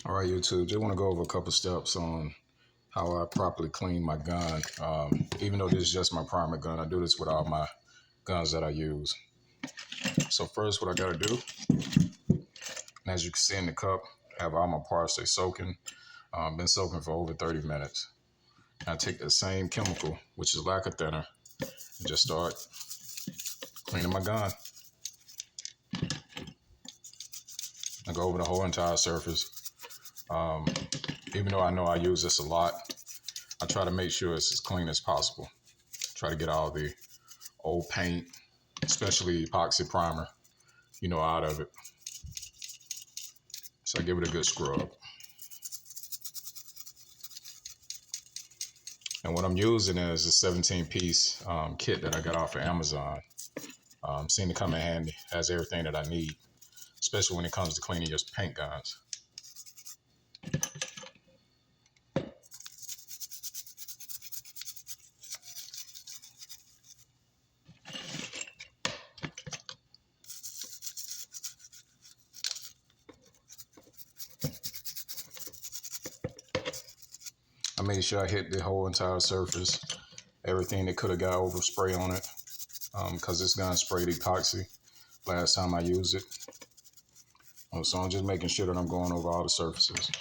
All right, YouTube, just want to go over a couple steps on how I properly clean my gun. Even though this is just my primer gun, I do this with all my guns that I use. So first, what I got to do, and as you can see in the cup, I have all my parts, they soaking, been soaking for over 30 minutes. And I take the same chemical, which is lacquer thinner, and just start cleaning my gun. I go over the whole entire surface. Even though I know I use this a lot, I try to make sure it's as clean as possible. Try to get all the old paint, especially epoxy primer, out of it. So I give it a good scrub. And what I'm using is a 17-piece kit that I got off of Amazon. Seemed to come in handy. Has everything that I need, especially when it comes to cleaning your paint guns. I made sure I hit the whole entire surface, everything that could have got overspray on it, because this gun sprayed epoxy last time I used it. So I'm just making sure that I'm going over all the surfaces.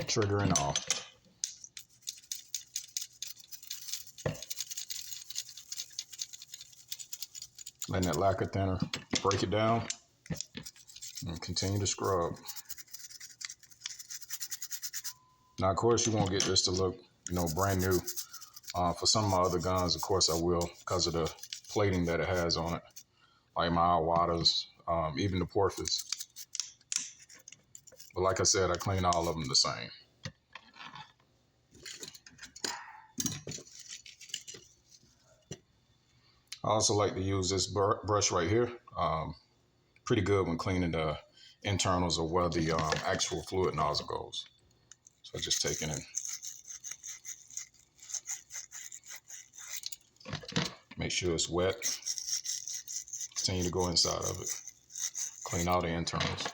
Trigger and all. Letting that lacquer thinner break it down and continue to scrub. Now, of course, you won't get this to look, brand new. For some of my other guns, of course, I will because of the plating that it has on it, like my waters, even the porpoise. But like I said, I clean all of them the same. I also like to use this brush right here. Pretty good when cleaning the internals of where the actual fluid nozzle goes. So I just take it in. Make sure it's wet. Continue to go inside of it. Clean all the internals.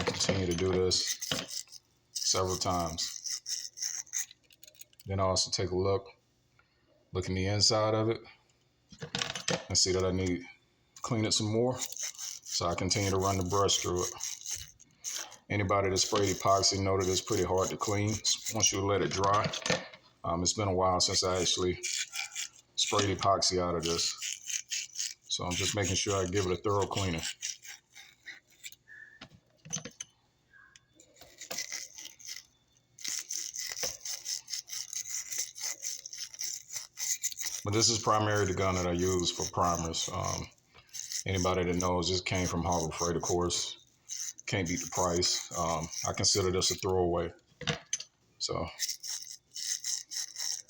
Continue to do this several times. Then I also take a look in the inside of it and see that I need to clean it some more. So I continue to run the brush through it. Anybody that sprayed epoxy know that it's pretty hard to clean once you let it dry. It's been a while since I actually sprayed epoxy out of this. So I'm just making sure I give it a thorough cleaning. But this is primarily the gun that I use for primers. Anybody that knows, this came from Harbor Freight, of course. Can't beat the price. I consider this a throwaway. So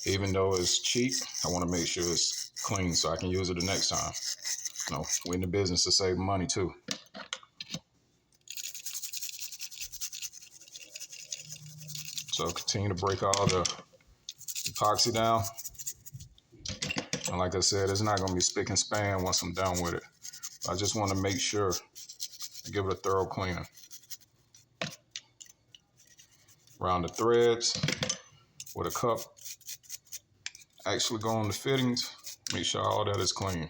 even though it's cheap, I want to make sure it's clean so I can use it the next time. We're in the business to save money too. So continue to break all the epoxy down. And like I said, it's not going to be spick and span once I'm done with it. I just want to make sure I give it a thorough cleaning. Around the threads with a cup. Actually go on the fittings. Make sure all that is clean.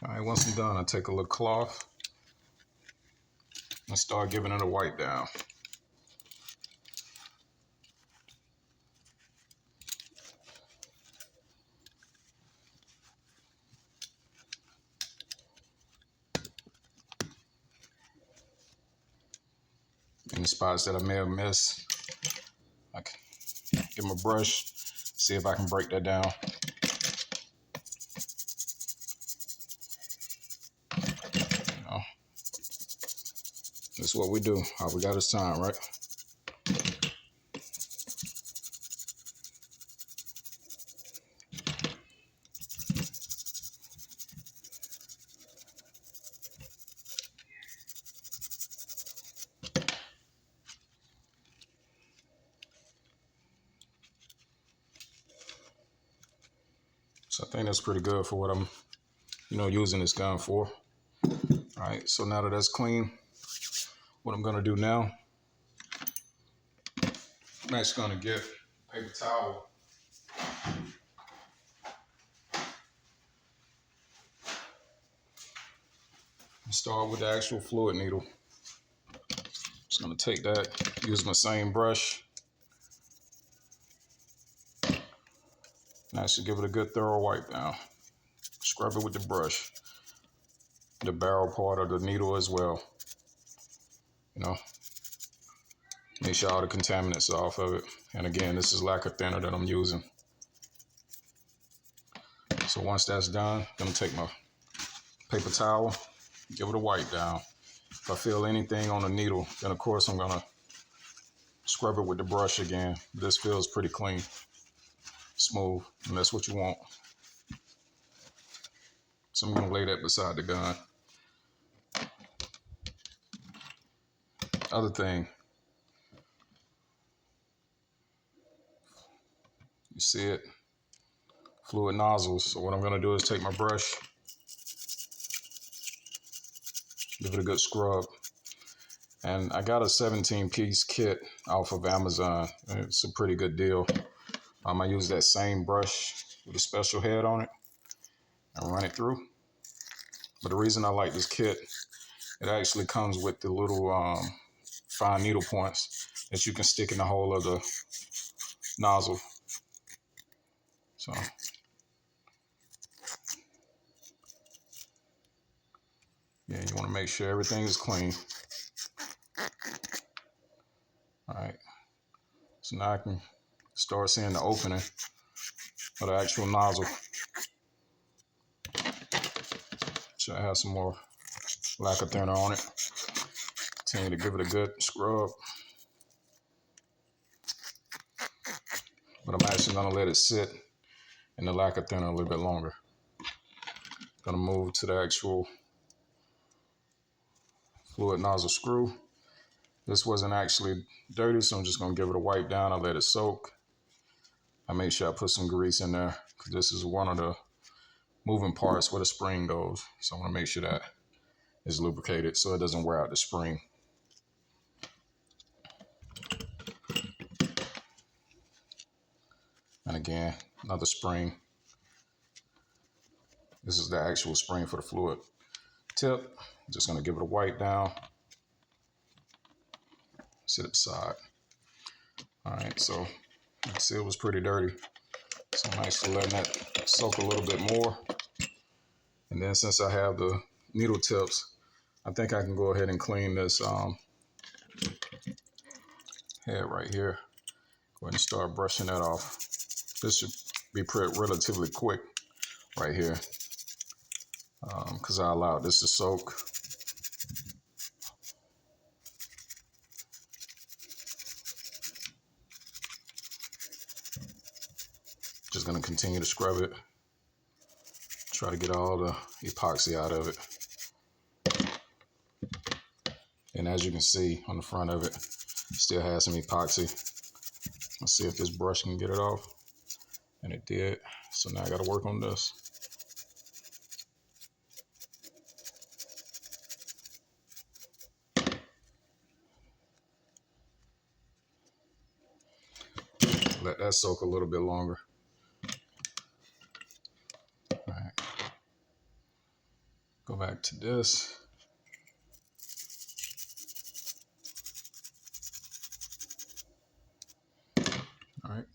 All right, once I'm done, I take a little cloth and start giving it a wipe down. Any spots that I may have missed, I can get my brush, see if I can break that down. You know, that's what we do. All we got is time, right? So I think that's pretty good for what I'm, using this gun for. All right, so now that that's clean, what I'm gonna do now, I'm actually gonna get a paper towel. And start with the actual fluid needle. Just gonna take that, use my same brush, and actually give it a good thorough wipe down. Scrub it with the brush, the barrel part of the needle as well. Make sure all the contaminants are off of it. And again, this is lacquer thinner that I'm using. So once that's done, I'm gonna take my paper towel, give it a wipe down. If I feel anything on the needle, then of course I'm gonna scrub it with the brush again. This feels pretty clean, smooth, and that's what you want. So I'm gonna lay that beside the gun. Other thing, you see it, fluid nozzles. So what I'm gonna do is take my brush, give it a good scrub. And I got a 17-piece kit off of Amazon. It's a pretty good deal. I use that same brush with a special head on it and run it through. But the reason I like this kit, it actually comes with the little fine needle points that you can stick in the hole of the nozzle. So yeah, you want to make sure everything is clean. All right, so now I can start seeing the opening of the actual nozzle. So I have some more lacquer thinner on it. Continue to give it a good scrub. But I'm actually gonna let it sit in the lacquer thinner a little bit longer. Gonna move to the actual fluid nozzle screw. This wasn't actually dirty, so I'm just gonna give it a wipe down. I let it soak. I make sure I put some grease in there because this is one of the moving parts where the spring goes. So I wanna make sure that is lubricated so it doesn't wear out the spring. And again, another spring. This is the actual spring for the fluid tip. Just gonna give it a wipe down. Sit it aside. All right, so you can see it was pretty dirty. So I'm actually letting that soak a little bit more. And then since I have the needle tips, I think I can go ahead and clean this head right here. Go ahead and start brushing that off. This should be relatively quick right here because I allowed this to soak. Just gonna continue to scrub it. Try to get all the epoxy out of it. And as you can see on the front of it, still has some epoxy. Let's see if this brush can get it off. And it did. So now I gotta work on this. Let that soak a little bit longer. All right. Go back to this. All right.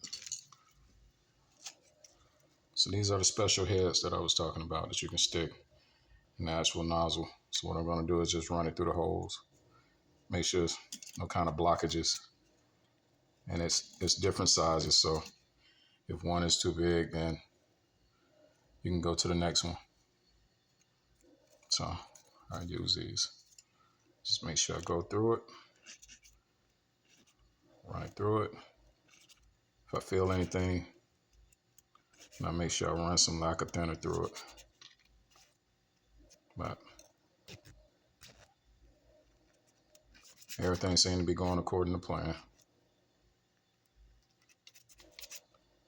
So these are the special heads that I was talking about that you can stick in the actual nozzle. So what I'm gonna do is just run it through the holes. make sure there's no kind of blockages. And it's different sizes, so if one is too big, then you can go to the next one. So I use these. Just make sure I go through it, run it through it. If I feel anything, and I make sure I run some lacquer thinner through it. But everything seems to be going according to plan.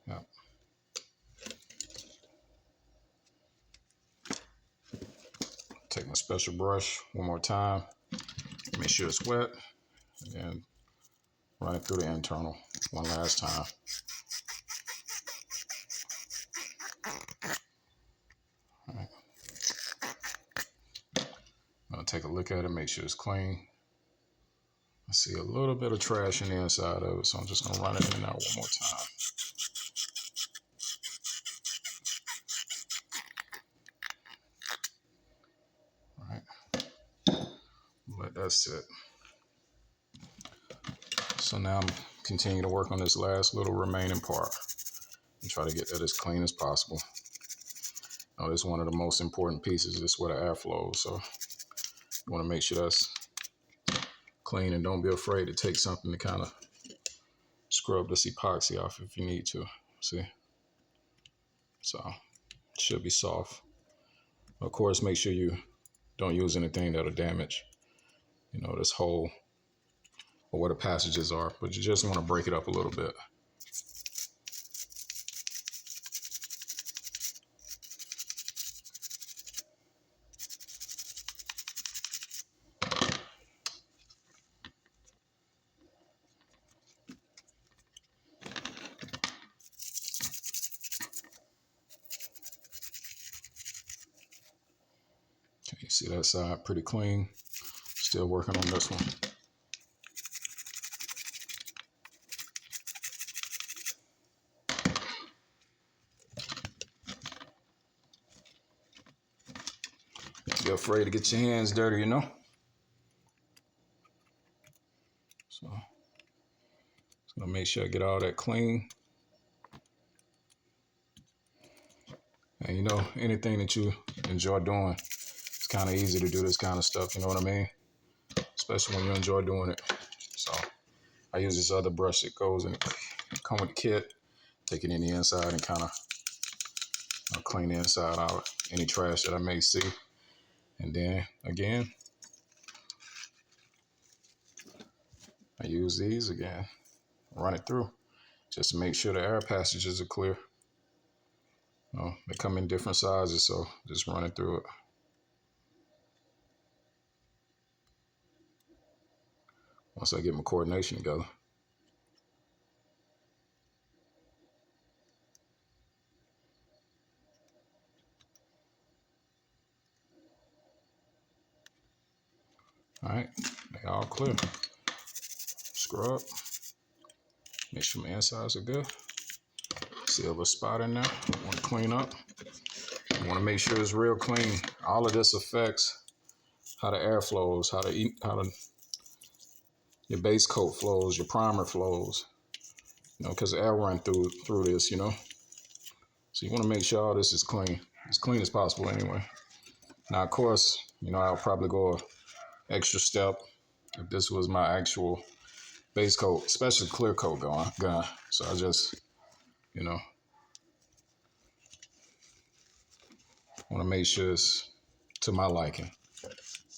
Yep. Take my special brush one more time, make sure it's wet, and then run it through the internal one last time. All right. I'm gonna take a look at it, make sure it's clean. I see a little bit of trash in the inside of it, so I'm just gonna run it in and out one more time. All right, let that sit. So now I'm continuing to work on this last little remaining part and try to get that as clean as possible. Now, this is one of the most important pieces. This is where the air flows, so you want to make sure that's clean, and don't be afraid to take something to kind of scrub this epoxy off if you need to. See? So it should be soft. Of course, make sure you don't use anything that'll damage, this hole or where the passages are, but you just want to break it up a little bit. Okay, you see that side pretty clean. Still working on this one. You're afraid to get your hands dirty, So just gonna make sure I get all that clean. And anything that you enjoy doing, it's kind of easy to do this kind of stuff, you know what I mean? Especially when you enjoy doing it. So I use this other brush that goes and come with the kit, take it in the inside and kind of clean the inside out, any trash that I may see. And then again, I use these again, run it through just to make sure the air passages are clear. They come in different sizes, so just run it through it. Once I get my coordination together. All right, they all clear. Scrub. Make sure my insides are good. See a little spot in there. Want to clean up. You want to make sure it's real clean. All of this affects how the air flows, how your base coat flows, your primer flows. Because the air run through this, So you want to make sure all this is clean, as clean as possible anyway. Now, of course, I'll probably go an extra step if this was my actual base coat, especially clear coat gun. So I just, want to make sure it's to my liking.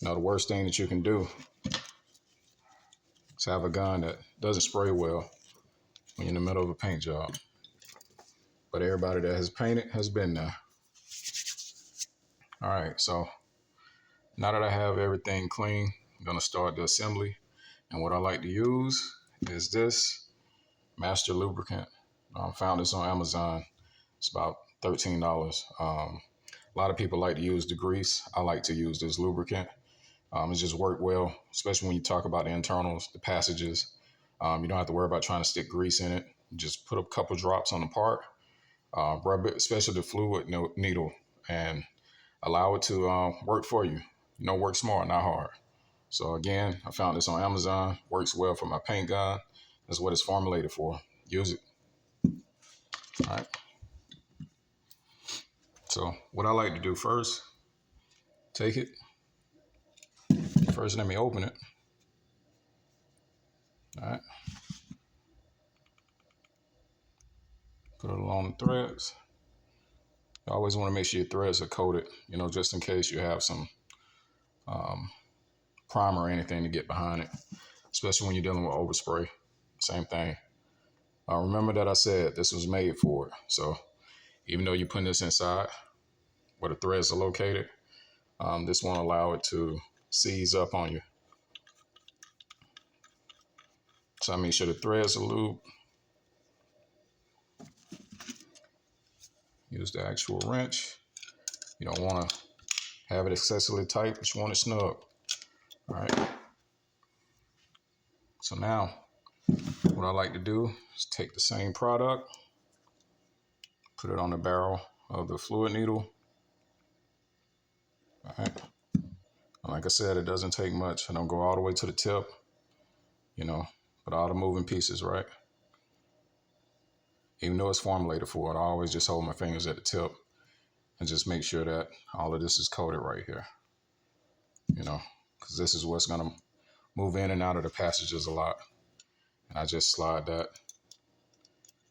The worst thing that you can do is have a gun that doesn't spray well when you're in the middle of a paint job. But everybody that has painted has been there. All right, so now that I have everything clean, I'm gonna start the assembly. And what I like to use is this Master Lubricant. Found this on Amazon. It's about $13. A lot of people like to use the grease. I like to use this lubricant. It just worked well, especially when you talk about the internals, the passages. You don't have to worry about trying to stick grease in it. Just put a couple drops on the part, rub it, especially the fluid needle, and allow it to work for you. Work smart, not hard. So again, I found this on Amazon. Works well for my paint gun. That's what it's formulated for. Use it. All right. So what I like to do first, take it. First, let me open it. All right. Put it along the threads. You always want to make sure your threads are coated, just in case you have some primer or anything to get behind it, especially when you're dealing with overspray. Same thing. Remember that I said this was made for it. So even though you're putting this inside where the threads are located, this won't allow it to seize up on you. So I make sure the threads are lubed. Use the actual wrench. You don't want to have it excessively tight, but you want it snug. All right. So now what I like to do is take the same product, put it on the barrel of the fluid needle. All right. And like I said, it doesn't take much. I don't go all the way to the tip, but all the moving pieces, right? Even though it's formulated for it, I always just hold my fingers at the tip and just make sure that all of this is coated right here, because this is what's going to move in and out of the passages a lot. And I just slide that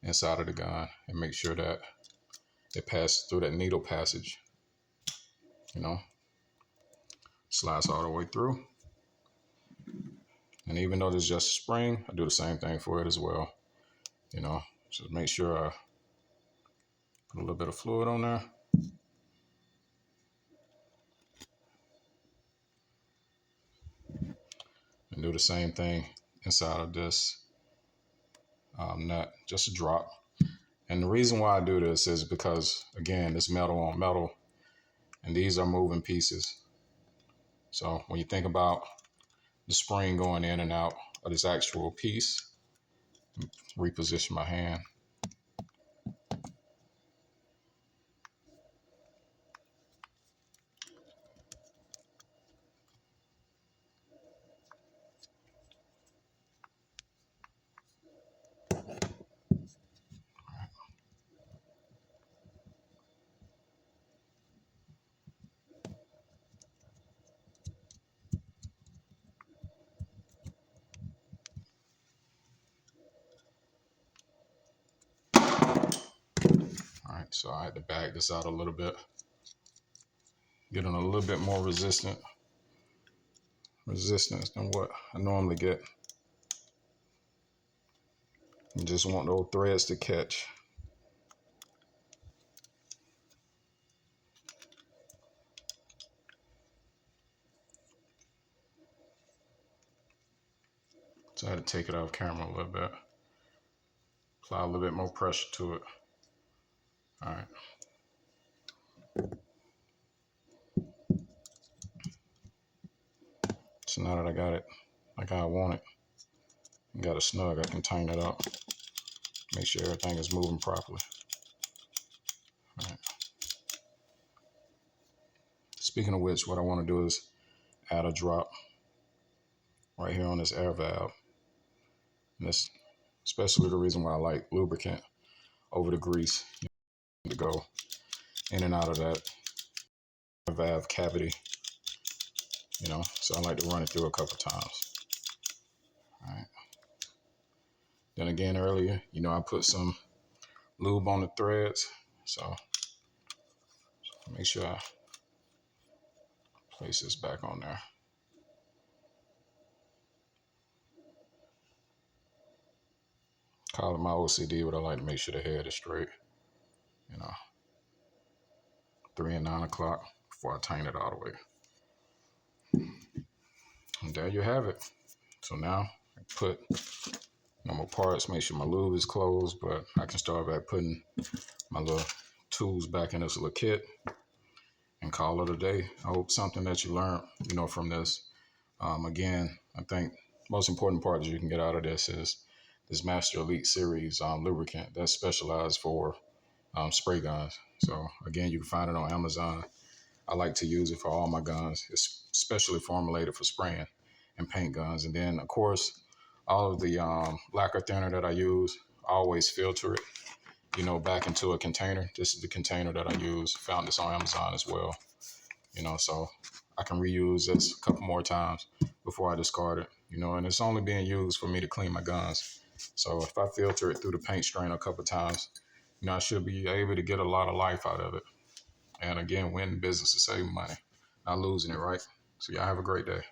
inside of the gun and make sure that it passes through that needle passage, slides all the way through. And even though this is just a spring, I do the same thing for it as well. Just make sure I put a little bit of fluid on there. And do the same thing inside of this nut, just a drop. And the reason why I do this is because, again, it's metal on metal, and these are moving pieces. So when you think about the spring going in and out of this actual piece, reposition my hand. All right, so I had to back this out a little bit, getting a little bit more resistance than what I normally get. You just want those threads to catch. So I had to take it off camera a little bit, apply a little bit more pressure to it. All right. So now that I got it like I want it, got it snug, I can tighten it up, make sure everything is moving properly. All right. Speaking of which, what I want to do is add a drop right here on this air valve. And that's especially the reason why I like lubricant over the grease, to go in and out of that valve cavity, so I like to run it through a couple times. All right. Then again, earlier, I put some lube on the threads, so make sure I place this back on there. Call it my OCD, but I like to make sure the head is straight, 3 and 9 o'clock before I tighten it all the way. And there you have it. So now I put normal parts, make sure my lube is closed, but I can start back putting my little tools back in this little kit and call it a day. I hope something that you learned, from this. Again, I think most important part that you can get out of this is this Master Elite Series lubricant that's specialized for spray guns. So again, you can find it on Amazon. I like to use it for all my guns. It's specially formulated for spraying. and paint guns. And then, of course, all of the lacquer thinner that I use, I always filter it, back into a container. This is the container that I use. Found this on Amazon as well, so I can reuse this a couple more times before I discard it, and it's only being used for me to clean my guns. So if I filter it through the paint strainer a couple times, I should be able to get a lot of life out of it. And again, win the business of saving money, not losing it, right? So y'all have a great day.